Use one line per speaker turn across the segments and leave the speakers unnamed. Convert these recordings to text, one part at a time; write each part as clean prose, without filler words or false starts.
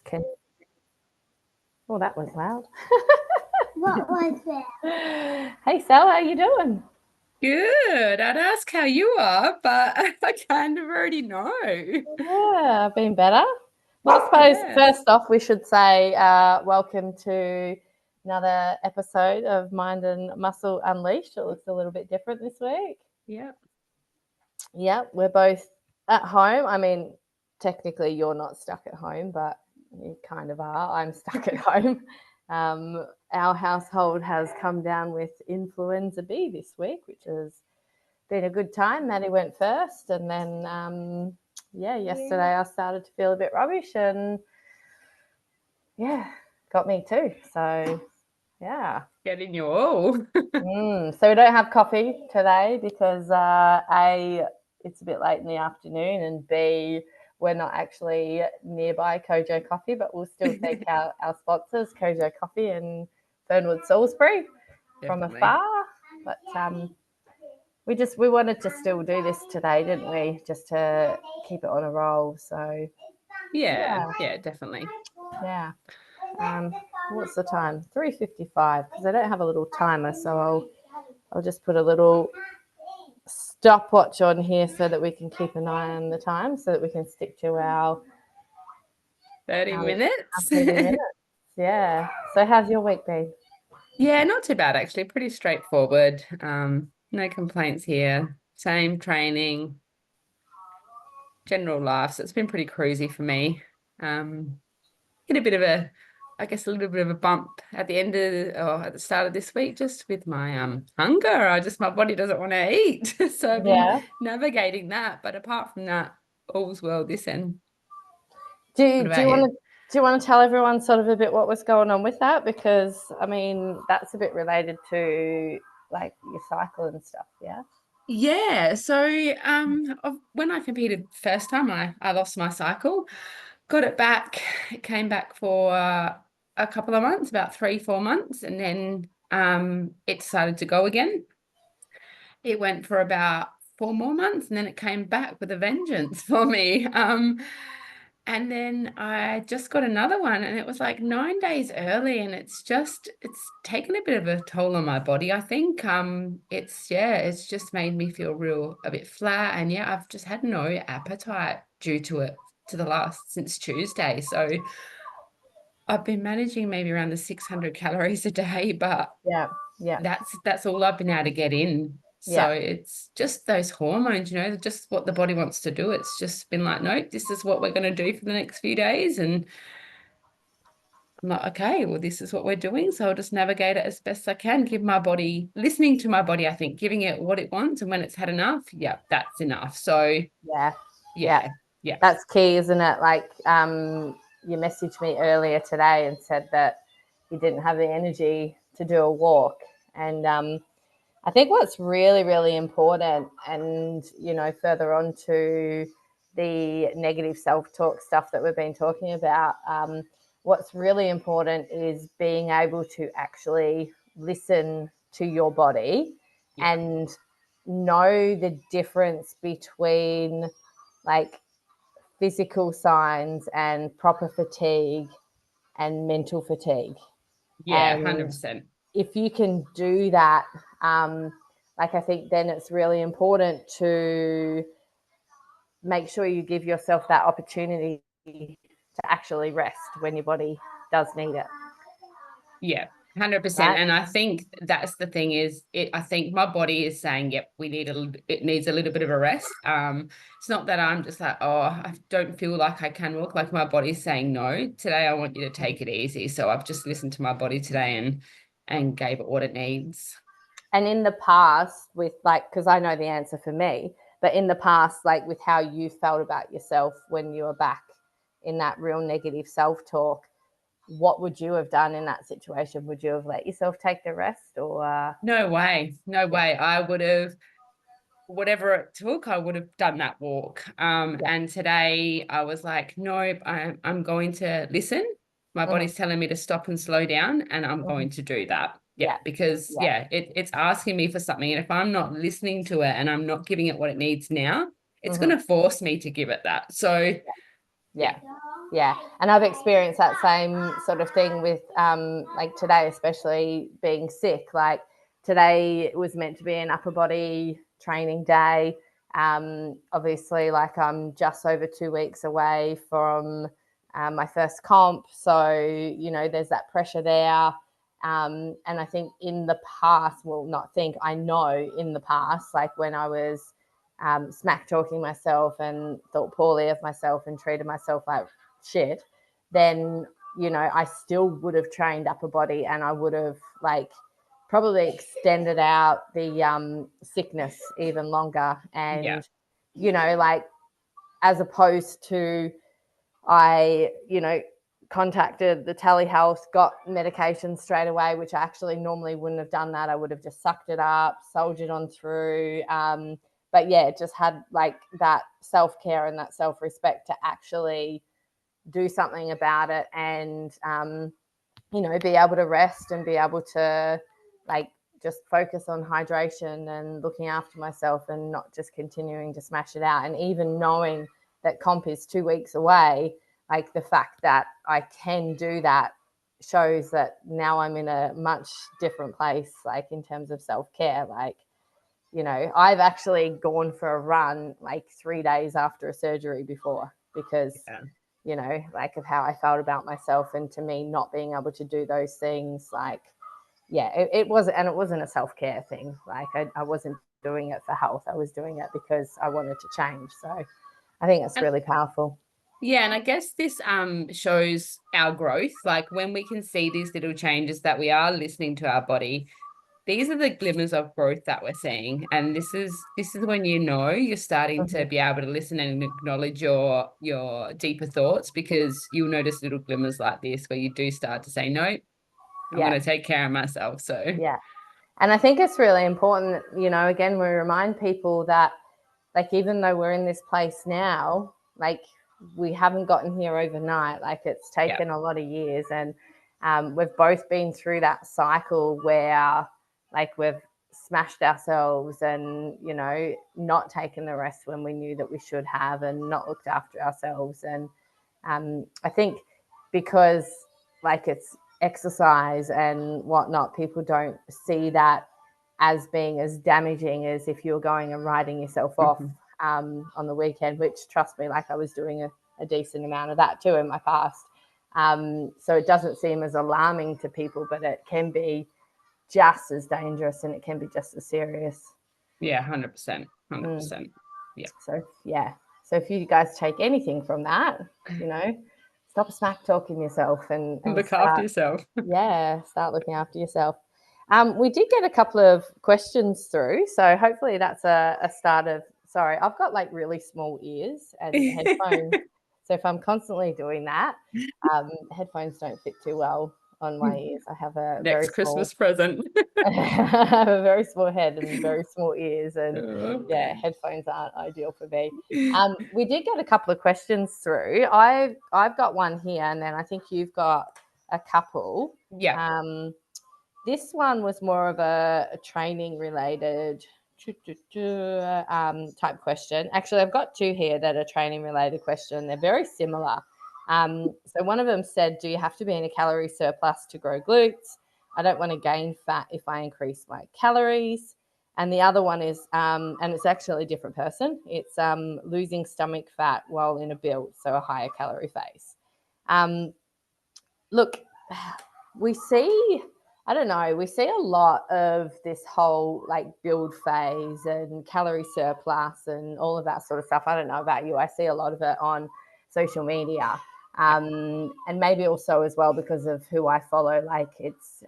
Can Oh, that was loud.
What was that?
Hey, Sal, how you doing?
Good. I'd ask how you are, but I kind of already know.
Yeah, been better. Well, I suppose
Yeah.
first off, we should say welcome to another episode of Mind and Muscle Unleashed. It looks a little bit different this week.
Yeah.
Yeah, we're both at home. I mean, technically, you're not stuck at home, but you kind of are. I'm stuck at home. Our household has come down with influenza B this week, which has been a good time. Maddie went first, and then yesterday I started to feel a bit rubbish, and got me too. So yeah.
Getting you all.
So we don't have coffee today because A, it's a bit late in the afternoon, and B, we're not actually nearby Kojo Coffee, but we'll still take our sponsors, Kojo Coffee and Fernwood Salisbury, from
Definitely.
afar. But we wanted to still do this today, didn't we? Just to keep it on a roll. So
Yeah, definitely.
yeah. What's the time? 3:55. Because I don't have a little timer, so I'll just put a little stopwatch on here so that we can keep an eye on the time, so that we can stick to our
30 minutes.
30 minutes. Yeah. So how's your week been?
Yeah, not too bad actually. Pretty straightforward. No complaints here. Same training, general life. So it's been pretty cruisy for me. Hit a bit of I guess a little bit of a bump at the end of or at the start of this week, just with my hunger. My body doesn't want to eat. So I've been navigating that. But apart from that, all's well this end.
Do
What about
you
you?
want to tell everyone sort of a bit what was going on with that? Because I mean, that's a bit related to like your cycle and stuff, yeah?
Yeah, so when I competed first time, I lost my cycle, got it back. It came back for a couple of months, about 3-4 months, and then it decided to go again. It went for about 4 more months, and then it came back with a vengeance for me. And then I just got another one, and it was like 9 days early, and it's taken a bit of a toll on my body. I think it's just made me feel a bit flat, and yeah, I've just had no appetite due to it since Tuesday. So I've been managing maybe around the 600 calories a day, but
Yeah.
that's all I've been able to get in. So it's just those hormones, just what the body wants to do. It's just been like, nope, this is what we're going to do for the next few days. And I'm like, okay, well, this is what we're doing. So I'll just navigate it as best I can, listening to my body, I think, giving it what it wants. And when it's had enough, yeah, that's enough. So yeah.
That's key, isn't it? Like you messaged me earlier today and said that you didn't have the energy to do a walk. And I think what's really, really important, and, further on to the negative self-talk stuff that we've been talking about, what's really important is being able to actually listen to your body and know the difference between like physical signs and proper fatigue and mental fatigue.
Yeah,
And
100%.
if you can do that, I think then it's really important to make sure you give yourself that opportunity to actually rest when your body does need it.
Yeah, 100%.
Right?
And I think that's the thing I think my body is saying, yep, it needs a little bit of a rest. It's not that I'm just like, oh, I don't feel like I can walk. Like my body's saying, no, today I want you to take it easy. So I've just listened to my body today and gave it what it needs.
And in the past with because I know the answer for me, but in the past, like with how you felt about yourself when you were back in that real negative self-talk, what would you have done in that situation? Would you have let yourself take the rest or?
No way. I would have, whatever it took, I would have done that walk. And today I was like, nope, I'm going to listen. My body's telling me to stop and slow down, and I'm going to do that. Because it's asking me for something. And if I'm not listening to it and I'm not giving it what it needs now, it's going to force me to give it that. So
Yeah, and I've experienced that same sort of thing with like today, especially being sick. Like today was meant to be an upper body training day. Obviously, like I'm just over 2 weeks away from my first comp, so you know there's that pressure there. And I think in the past, well, not think, I know in the past, like when I was smack talking myself and thought poorly of myself and treated myself like shit, then you know I still would have trained upper body, and I would have like probably extended out the sickness even longer. And you know, like as opposed to I, you know, contacted the telehealth, got medication straight away, which I actually normally wouldn't have done that. I would have just sucked it up, soldiered on through. But yeah, just had like that self-care and that self-respect to actually do something about it, and you know, be able to rest and be able to like just focus on hydration and looking after myself and not just continuing to smash it out. And even knowing that comp is 2 weeks away, like the fact that I can do that shows that now I'm in a much different place, like in terms of self-care. Like, you know, I've actually gone for a run like 3 days after a surgery before because you know, like of how I felt about myself, and to me not being able to do those things, like yeah, it wasn't, and it wasn't a self-care thing. Like I wasn't doing it for health, I was doing it because I wanted to change. So I think it's really powerful.
Yeah, and I guess this shows our growth. Like when we can see these little changes that we are listening to our body, these are the glimmers of growth that we're seeing. And this is when you know you're starting to be able to listen and acknowledge your deeper thoughts, because you'll notice little glimmers like this where you do start to say, no, I'm going to take care of myself. So
yeah. And I think it's really important, you know, again, we remind people that like even though we're in this place now, like we haven't gotten here overnight. Like it's taken a lot of years, and we've both been through that cycle where like we've smashed ourselves and, you know, not taken the rest when we knew that we should have, and not looked after ourselves. And I think because like it's exercise and whatnot, people don't see that as being as damaging as if you're going and writing yourself off on the weekend, which, trust me, like I was doing a decent amount of that too in my past. So it doesn't seem as alarming to people, but it can be just as dangerous, and it can be just as serious.
Yeah, 100%. 100%. Yeah.
So yeah. So if you guys take anything from that, you know, stop smack talking yourself and
Look after yourself.
Start looking after yourself. We did get a couple of questions through, so hopefully that's a start of. Sorry, I've got like really small ears and headphones, so if I'm constantly doing that, headphones don't fit too well on my ears. I have a
next Christmas present.
I have a very small head and very small ears, and yeah, headphones aren't ideal for me. We did get a couple of questions through. I've got one here, and then I think you've got a couple.
Yeah.
This one was more of a training related type question. Actually, I've got two here that are training related question. They're very similar. So one of them said, do you have to be in a calorie surplus to grow glutes? I don't want to gain fat if I increase my calories. And the other one is, and it's actually a different person, it's losing stomach fat while in a build, so a higher calorie phase. Look, we see, I don't know, we see a lot of this whole like build phase and calorie surplus and all of that sort of stuff. I don't know about you. I see a lot of it on social media. And maybe also as well because of who I follow. Like it's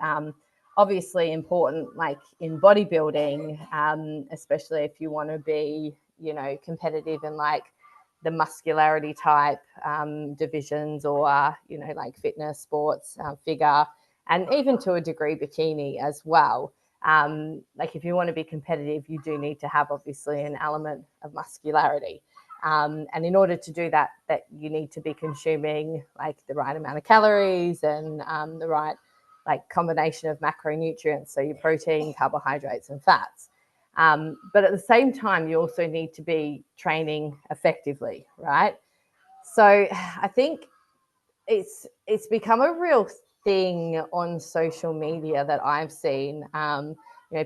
obviously important, like in bodybuilding, especially if you want to be, you know, competitive in like the muscularity type divisions, or you know, like fitness, sports, figure, and even to a degree bikini as well. Like if you want to be competitive, you do need to have obviously an element of muscularity. And in order to do that, you need to be consuming like the right amount of calories and the right like combination of macronutrients, so your protein, carbohydrates, and fats. But at the same time, you also need to be training effectively, right? So I think it's become a real thing on social media that I've seen.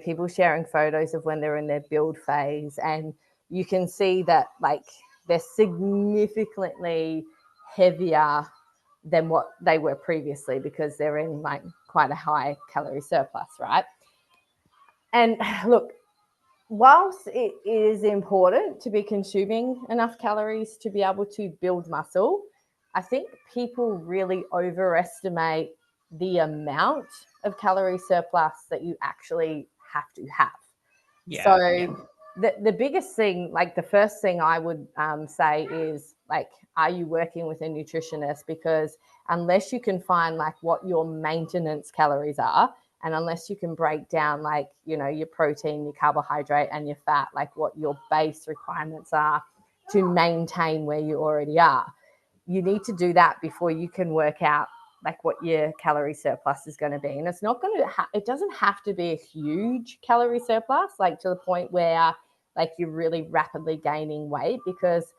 People sharing photos of when they're in their build phase, and you can see that like they're significantly heavier than what they were previously because they're in like quite a high calorie surplus, right? And look, whilst it is important to be consuming enough calories to be able to build muscle, I think people really overestimate the amount of calorie surplus that you actually have to have. So the biggest thing, like the first thing I would say is like, are you working with a nutritionist? Because unless you can find like what your maintenance calories are, and unless you can break down like, your protein, your carbohydrate and your fat, like what your base requirements are to maintain where you already are, you need to do that before you can work out like what your calorie surplus is going to be. And it's not going to it doesn't have to be a huge calorie surplus, like to the point where like you're really rapidly gaining weight, because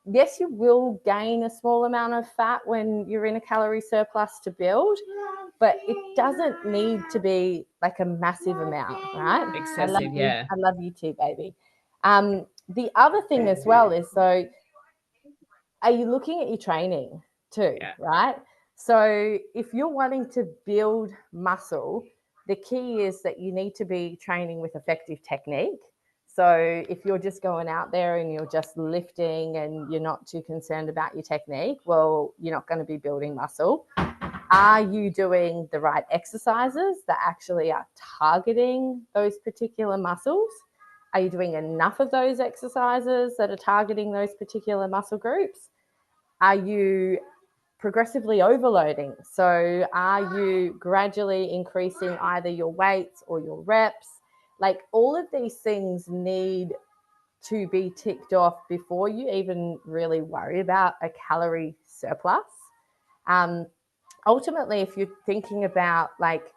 yes, you will gain a small amount of fat when you're in a calorie surplus to build, but it doesn't need to be like a massive amount, right?
Excessive,
I love you too, baby. The other thing as well is, so are you looking at your training too, right? So if you're wanting to build muscle, the key is that you need to be training with effective technique. So if you're just going out there and you're just lifting and you're not too concerned about your technique, well, you're not going to be building muscle. Are you doing the right exercises that actually are targeting those particular muscles? Are you doing enough of those exercises that are targeting those particular muscle groups? Are you progressively overloading? So are you gradually increasing either your weights or your reps? Like all of these things need to be ticked off before you even really worry about a calorie surplus. Ultimately, if you're thinking about like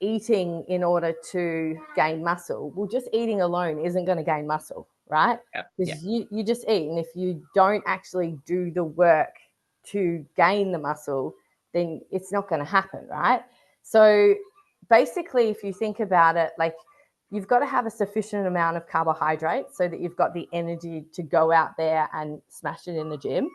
eating in order to gain muscle, well, just eating alone isn't going to gain muscle, right? Because you just eat, and if you don't actually do the work to gain the muscle, then it's not going to happen, right? So basically, if you think about it, like you've got to have a sufficient amount of carbohydrates so that you've got the energy to go out there and smash it in the gym,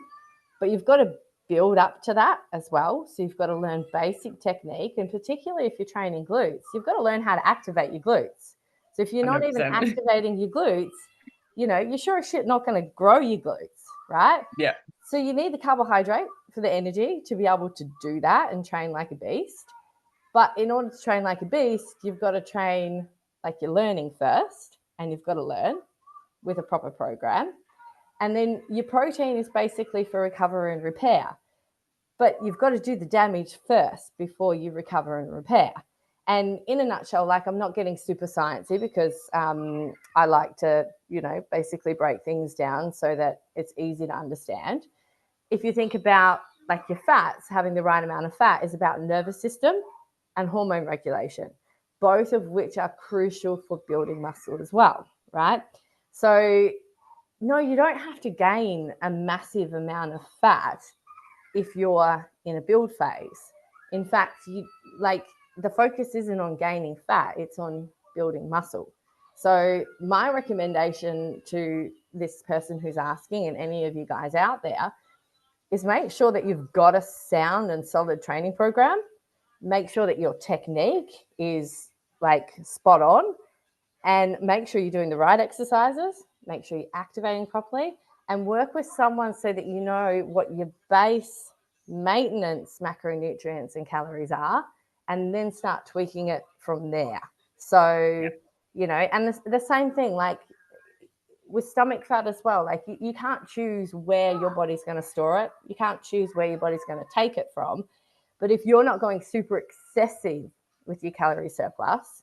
but you've got to build up to that as well. So you've got to learn basic technique, and particularly if you're training glutes, you've got to learn how to activate your glutes. So if you're not
100%.
even activating your glutes, you're sure as shit not going to grow your glutes, right?
Yeah.
So you need the carbohydrate for the energy to be able to do that and train like a beast. But in order to train like a beast, you've got to train like you're learning first, and you've got to learn with a proper program. And then your protein is basically for recovery and repair. But you've got to do the damage first before you recover and repair. And in a nutshell, like I'm not getting super sciencey because I like to, basically break things down so that it's easy to understand. If you think about like your fats, having the right amount of fat is about nervous system and hormone regulation, both of which are crucial for building muscle as well, right? So no, you don't have to gain a massive amount of fat if you're in a build phase. In fact, the focus isn't on gaining fat, it's on building muscle. So my recommendation to this person who's asking, and any of you guys out there, is make sure that you've got a sound and solid training program. Make sure that your technique is like spot on, and make sure you're doing the right exercises, make sure you're activating properly, and work with someone so that you know what your base maintenance macronutrients and calories are, and then start tweaking it from there. So, and the same thing, like with stomach fat as well, like you can't choose where your body's going to store it. You can't choose where your body's going to take it from. But if you're not going super excessive with your calorie surplus,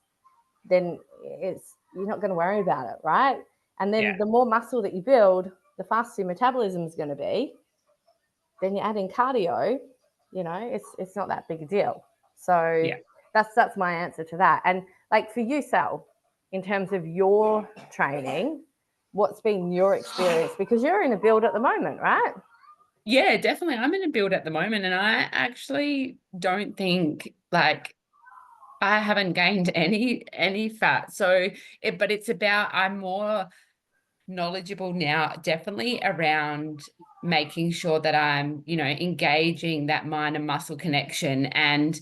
then you're not going to worry about it, right? And then the more muscle that you build, the faster your metabolism is going to be. Then you're adding cardio, it's not that big a deal. So that's my answer to that. And like for you, Sal, in terms of your training, what's been your experience? Because you're in a build at the moment, right?
Yeah, definitely. I'm in a build at the moment, and I actually don't think like I haven't gained any fat. So but it's about I'm more knowledgeable now, definitely around making sure that I'm, engaging that mind and muscle connection and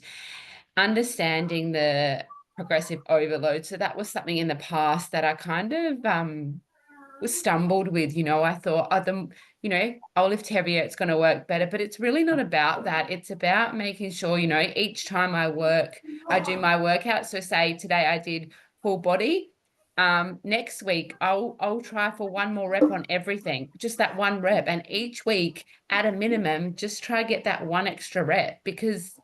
understanding the progressive overload. So that was something in the past that I kind of was stumbled with. I thought, I'll lift heavier, it's going to work better. But it's really not about that. It's about making sure, each time I do my workout. So say today I did full body. Next week I'll try for one more rep on everything, just that one rep. And each week at a minimum, just try to get that one extra rep, because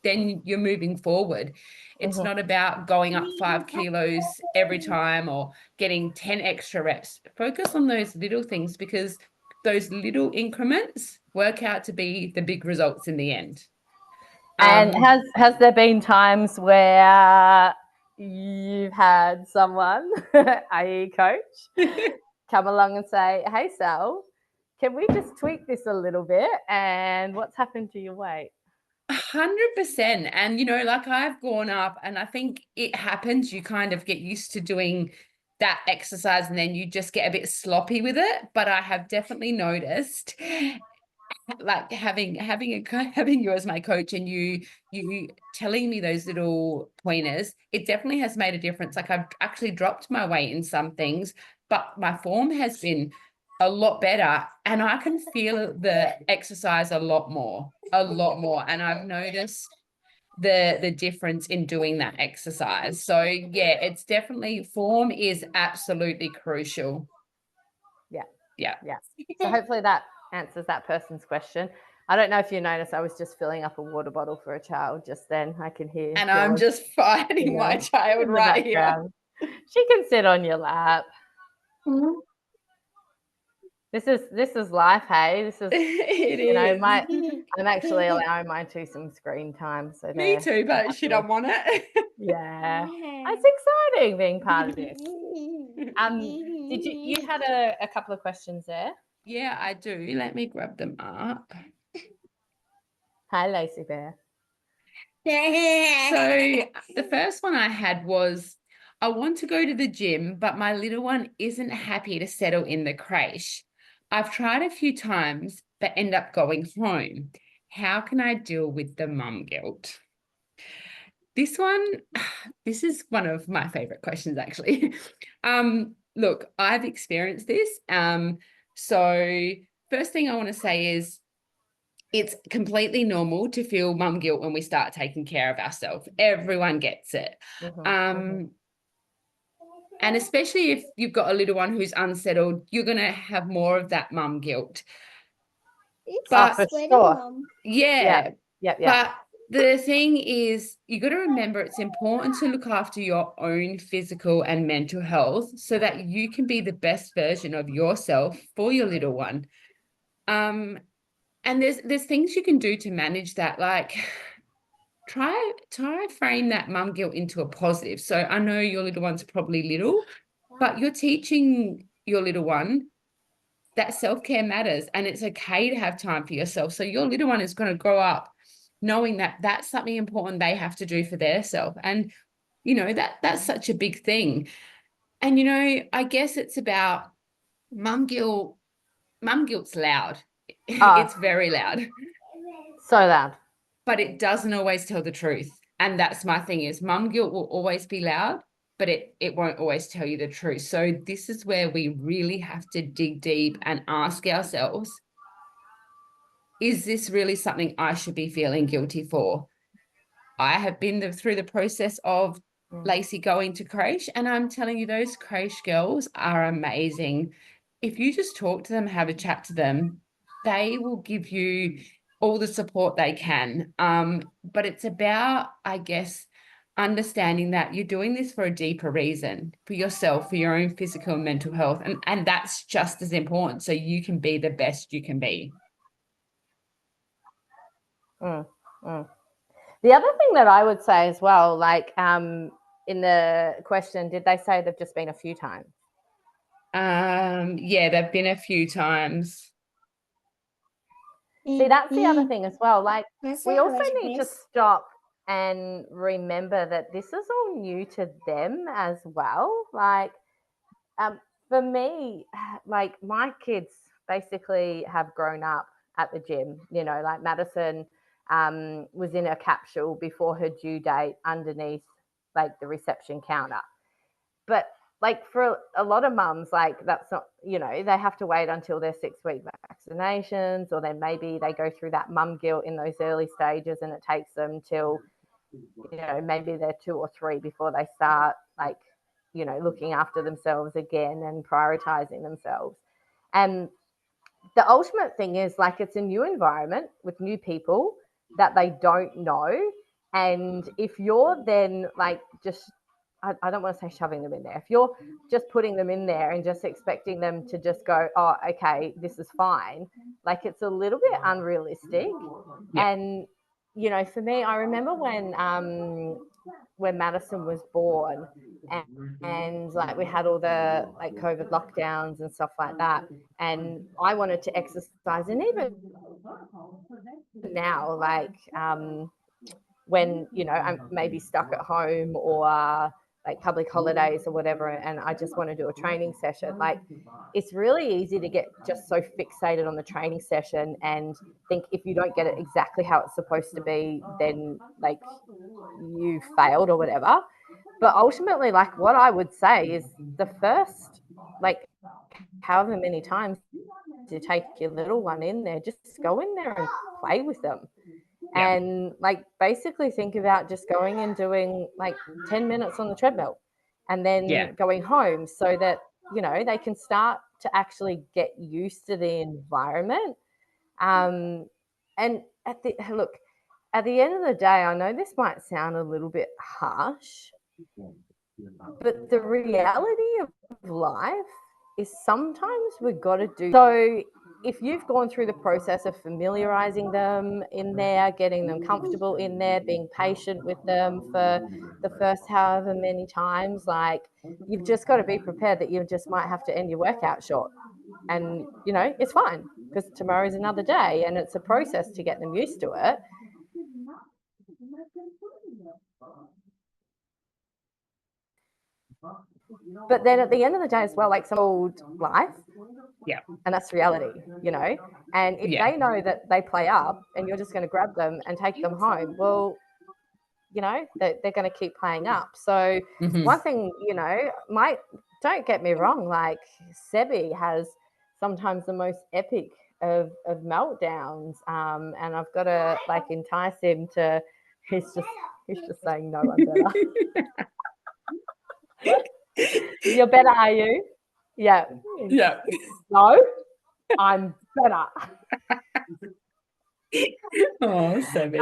then you're moving forward. It's not about going up 5 kilos every time or getting 10 extra reps. Focus on those little things, because those little increments work out to be the big results in the end.
And has there been times where you've had someone, i.e. coach, come along and say, hey, Sal, can we just tweak this a little bit? And what's happened to your weight?
100%. And, like I've gone up, and I think it happens, you kind of get used to doing that exercise and then you just get a bit sloppy with it. But I have definitely noticed, like having you as my coach and you telling me those little pointers, it definitely has made a difference. Like I've actually dropped my weight in some things, but my form has been a lot better, and I can feel the exercise a lot more. And I've noticed the difference in doing that exercise. So yeah, it's definitely, form is absolutely crucial. Yeah.
So hopefully that answers that person's question. I don't know if you noticed, I was just filling up a water bottle for a child just then. I can hear
And
George,
I'm just fighting my child right here.
She can sit on your lap. This is life, hey. This is
it is.
I'm actually allowing mine to some screen time. So
me too, but she don't want it.
Yeah. It's exciting being part of this. Did you had a couple of questions there?
Yeah, I do. Let me grab them up.
Hi, Lacey Bear.
So the first one I had was, I want to go to the gym, but my little one isn't happy to settle in the creche. I've tried a few times, but end up going home. How can I deal with the mum guilt? This is one of my favorite questions, actually. Look, I've experienced this. So first thing I want to say is, it's completely normal to feel mum guilt when we start taking care of ourselves. Everyone gets it. And especially if you've got a little one who's unsettled, you're going to have more of that mum guilt. But
for sure.
Yeah.
But
the thing is, you got to remember, it's important to look after your own physical and mental health so that you can be the best version of yourself for your little one. And there's things you can do to manage that, like try frame that mum guilt into a positive. So I know your little one's probably little, but you're teaching your little one that self-care matters, and it's okay to have time for yourself. So your little one is going to grow up knowing that that's something important they have to do for their self. And that's such a big thing. And I guess it's about mum guilt. Mum guilt's loud. It's very loud.
So loud.
But it doesn't always tell the truth. And that's my thing, is mum guilt will always be loud, but it won't always tell you the truth. So this is where we really have to dig deep and ask ourselves, is this really something I should be feeling guilty for? I have been through the process of Lacey going to creche, and I'm telling you, those creche girls are amazing. If you just talk to them, have a chat to them, they will give you all the support they can. But it's about, I guess, understanding that you're doing this for a deeper reason, for yourself, for your own physical and mental health. And that's just as important, so you can be the best you can be.
The other thing that I would say as well, like in the question, did they say they've just been a few times?
Yeah, they've been a few times.
See, that's the other thing as well. Like,
That's
we
it,
also
Elizabeth.
need to stop and remember that this is all new to them as well. Like, for me, like, my kids basically have grown up at the gym. You know, like Madison was in a capsule before her due date underneath like the reception counter. But like for a lot of mums, like that's not, you know, they have to wait until their 6-week vaccinations, or then maybe they go through that mum guilt in those early stages and it takes them till, you know, maybe they're 2 or 3 before they start like, you know, looking after themselves again and prioritizing themselves. And the ultimate thing is like it's a new environment with new people that they don't know. And if you're then like just, I don't want to say shoving them in there, if you're just putting them in there and just expecting them to just go, oh, okay, this is fine, like it's a little bit unrealistic.
Yeah.
And, you know, for me, I remember when Madison was born, and like we had all the like COVID lockdowns and stuff like that. And I wanted to exercise. And even now, like when, you know, I'm maybe stuck at home or like public holidays or whatever, and I just want to do a training session, like it's really easy to get just so fixated on the training session and think if you don't get it exactly how it's supposed to be, then like you failed or whatever. But ultimately, like what I would say is the first, like however many times you take your little one in there, just go in there and play with them.
Yeah.
And like basically think about just going and doing like 10 minutes on the treadmill and then
Yeah.
going home so that, you know, they can start to actually get used to the environment. And at the end of the day, I know this might sound a little bit harsh, but the reality of life is sometimes we've got to do. So if you've gone through the process of familiarizing them in there, getting them comfortable in there, being patient with them for the first however many times, like you've just got to be prepared that you just might have to end your workout short. And, you know, it's fine because tomorrow's another day and it's a process to get them used to it. But then at the end of the day as well, like some old life,
Yeah.
and that's reality, you know. And if
Yeah.
they know that they play up and you're just going to grab them and take them home, well, you know, they're going to keep playing up. So one thing, you know, don't get me wrong, like Sebi has sometimes the most epic of meltdowns, and I've got to like entice him to. He's just saying no, I'm better. You're better, are you? Yeah.
Yeah.
No, I'm better.
Oh, Sammy.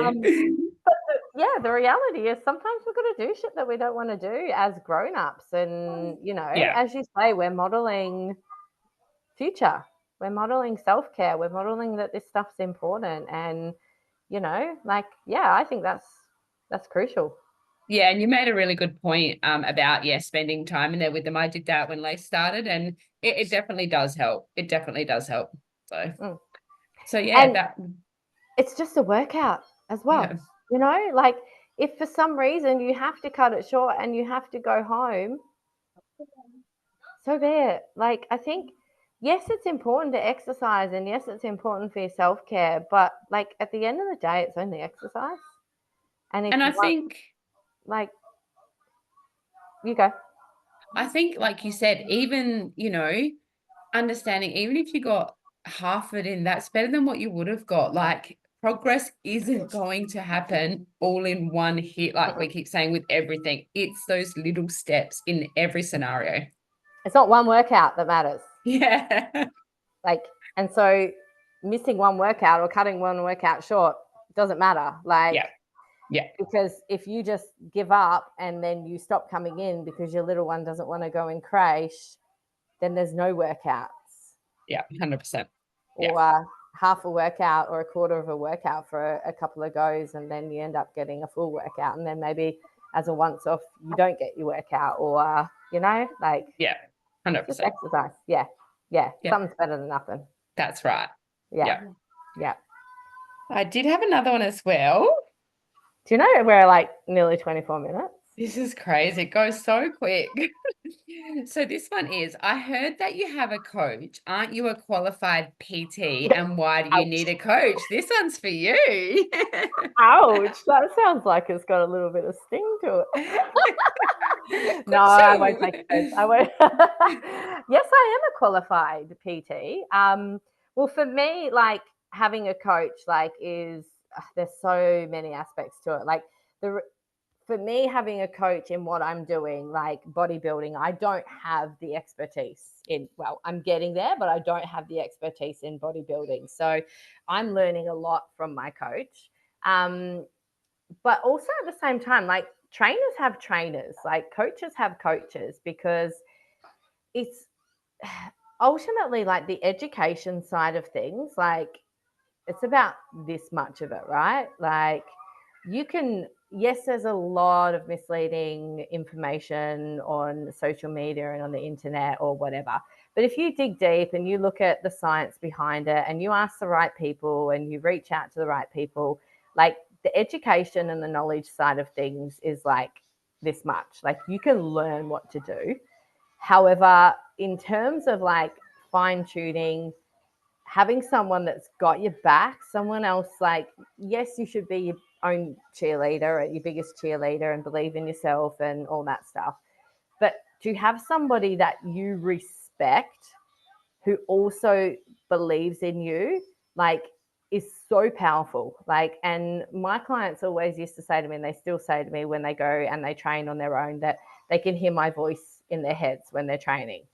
Yeah, the reality is sometimes we've got to do shit that we don't want to do as grown-ups. And, you know,
Yeah.
as you say, we're modeling future. We're modeling self-care. We're modeling that this stuff's important. And, you know, like, yeah, I think that's crucial.
Yeah, and you made a really good point about, spending time in there with them. I did that when Lace started, and it definitely does help. It definitely does help. So yeah,
and it's just a workout as well.
Yeah.
You know, like if for some reason you have to cut it short and you have to go home, so be it. Like I think, yes, it's important to exercise and yes, it's important for your self-care, but like at the end of the day, it's only exercise. And
I think,
like, you go.
I think, like you said, even, you know, understanding, even if you got half it in, that's better than what you would have got. Like progress isn't going to happen all in one hit, like we keep saying with everything. It's those little steps in every scenario.
It's not one workout that matters.
Yeah.
Like, and so missing one workout or cutting one workout short doesn't matter. Like,
yeah.
Because if you just give up and then you stop coming in because your little one doesn't want to go in creche, then there's no workouts.
Yeah, 100%.
Or half a workout or a quarter of a workout for a couple of goes, and then you end up getting a full workout. And then maybe as a once off, you don't get your workout, or, you know, like,
100%.
Just exercise. Yeah. Something's better than nothing.
That's right.
Yeah.
I did have another one as well.
Do you know we're like nearly 24 minutes?
This is crazy. It goes so quick. So this one is, I heard that you have a coach. Aren't you a qualified PT? And why do you need a coach? This one's for you.
Ouch. That sounds like it's got a little bit of sting to it. No, I won't take offense. I won't. Yes, I am a qualified PT. Well, for me, like having a coach, like is there's so many aspects to it. Like the for me, having a coach in what I'm doing, like bodybuilding, I don't have the expertise in, well, I'm getting there, but I don't have the expertise in bodybuilding. So I'm learning a lot from my coach. But also at the same time, like trainers have trainers, like coaches have coaches, because it's ultimately like the education side of things, like it's about this much of it, right? Like you can, yes, there's a lot of misleading information on social media and on the internet or whatever. But if you dig deep and you look at the science behind it and you ask the right people and you reach out to the right people, like the education and the knowledge side of things is like this much. Like you can learn what to do. However, in terms of like fine tuning, having someone that's got your back, someone else, like, yes, you should be your own cheerleader, your biggest cheerleader, and believe in yourself and all that stuff. But to have somebody that you respect who also believes in you, like, is so powerful. Like, and my clients always used to say to me, and they still say to me when they go and they train on their own, that they can hear my voice in their heads when they're training.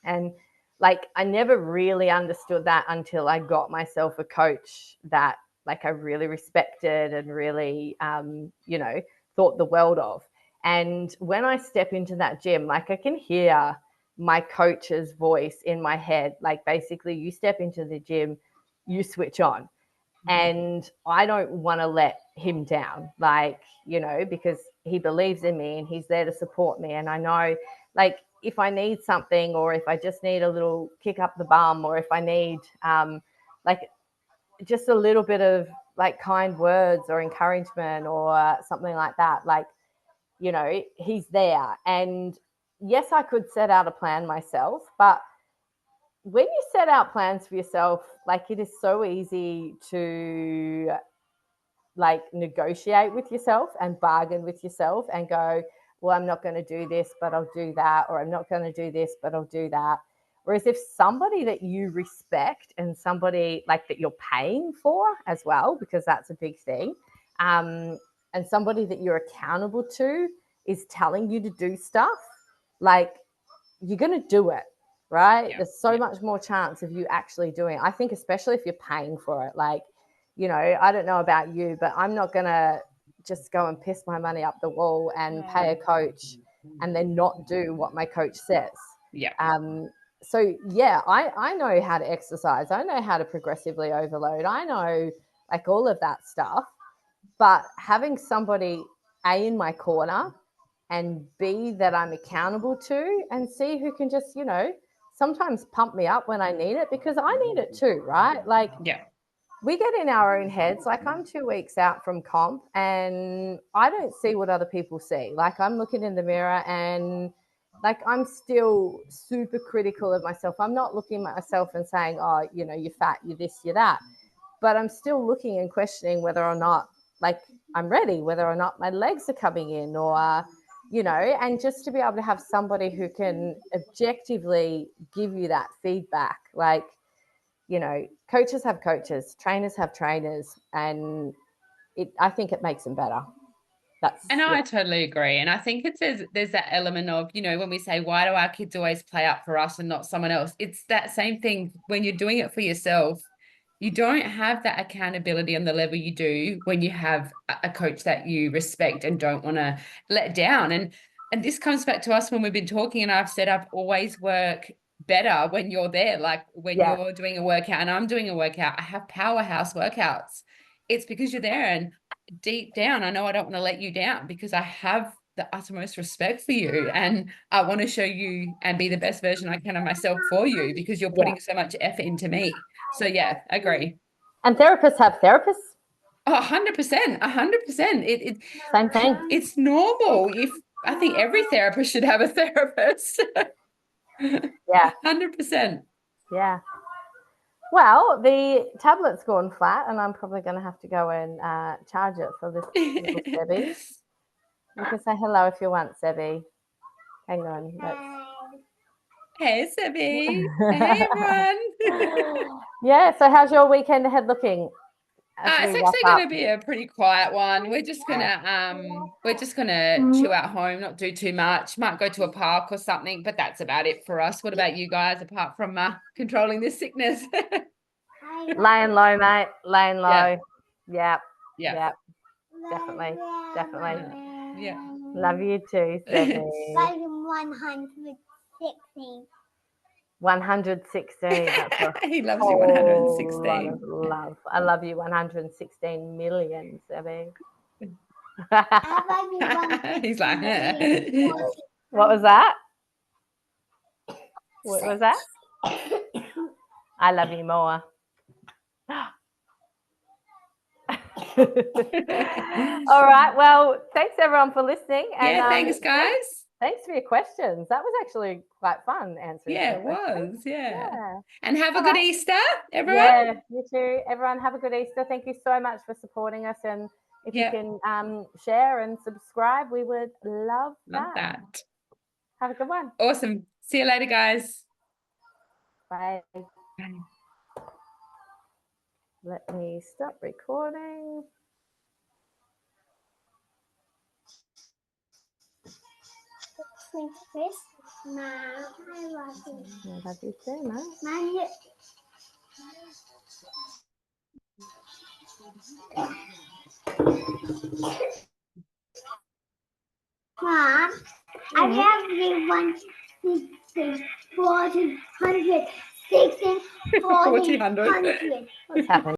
And like I never really understood that until I got myself a coach that like I really respected and really thought the world of. And when I step into that gym, like I can hear my coach's voice in my head. Like basically you step into the gym, you switch on. And I don't want to let him down, like, because he believes in me and he's there to support me. And I know, like, if I need something, or if I just need a little kick up the bum, or if I need like just a little bit of like kind words or encouragement or something like that, like, he's there. And yes, I could set out a plan myself, but when you set out plans for yourself, like it is so easy to like negotiate with yourself and bargain with yourself and go, well, I'm not going to do this, but I'll do that. Or I'm not going to do this, but I'll do that. Whereas if somebody that you respect and somebody like that you're paying for as well, because that's a big thing, and somebody that you're accountable to is telling you to do stuff, like you're going to do it, right?
Yeah,
There's so
yeah.
much more chance of you actually doing it. I think especially if you're paying for it, like, I don't know about you, but I'm not going to just go and piss my money up the wall and pay a coach and then not do what my coach says.
Yeah.
So yeah, I know how to exercise. I know how to progressively overload. I know like all of that stuff, but having somebody A in my corner and B that I'm accountable to, and C who can just, sometimes pump me up when I need it, because I need it too, right? Like,
Yeah.
we get in our own heads. Like I'm 2 weeks out from comp and I don't see what other people see. Like I'm looking in the mirror and like I'm still super critical of myself. I'm not looking at myself and saying, oh, you're fat, you're this, you're that. But I'm still looking and questioning whether or not like I'm ready, whether or not my legs are coming in, or and just to be able to have somebody who can objectively give you that feedback, like, coaches have coaches, trainers have trainers, and I think it makes them better.
And I totally agree. And I think there's that element of, when we say, why do our kids always play up for us and not someone else? It's that same thing when you're doing it for yourself. You don't have that accountability on the level you do when you have a coach that you respect and don't want to let down. And this comes back to us when we've been talking, and I've said I've always work better when you're there. Like when you're doing a workout and I'm doing a workout, I have powerhouse workouts. It's because you're there, and deep down, I know I don't want to let you down because I have the uttermost respect for you, and I want to show you and be the best version I can of myself for you because you're putting so much effort into me. So yeah, agree.
And therapists have therapists.
Oh, 100%, 100%.
Same thing.
It's normal. I think every therapist should have a therapist.
Yeah.
100%.
Yeah. Well, the tablet's gone flat, and I'm probably going to have to go and charge it for this little Sebby. You can say hello if you want, Sebby. Hang on.
Hey, Sebby. Hey, everyone.
Yeah. So, how's your weekend ahead looking?
It's actually going to be a pretty quiet one. We're just gonna chill at home, not do too much. Might go to a park or something, but that's about it for us. What about you guys, apart from controlling this sickness?
Laying low, mate. Laying low.
Yeah.
Definitely.
Yeah.
Love you too, Sebby.
116.
116.
He loves you 116.
Love. I love you 116 million, Sebby.
He's like,
What was that? What was that? I love you more. All right. Well, thanks everyone for listening. And,
thanks, guys.
Thanks for your questions. That was actually quite fun answering.
Yeah, it was. Yeah. And have a good Easter, everyone.
Yeah, you too. Everyone, have a good Easter. Thank you so much for supporting us. And if you can share and subscribe, we would love that. Have a good one.
Awesome. See you later, guys.
Bye.
Bye.
Let me stop recording.
Thanks, Chris. Mom, I love you.
I love you too, Mom.
Mom, I have you 116, 400, 16, 400.
What's happening?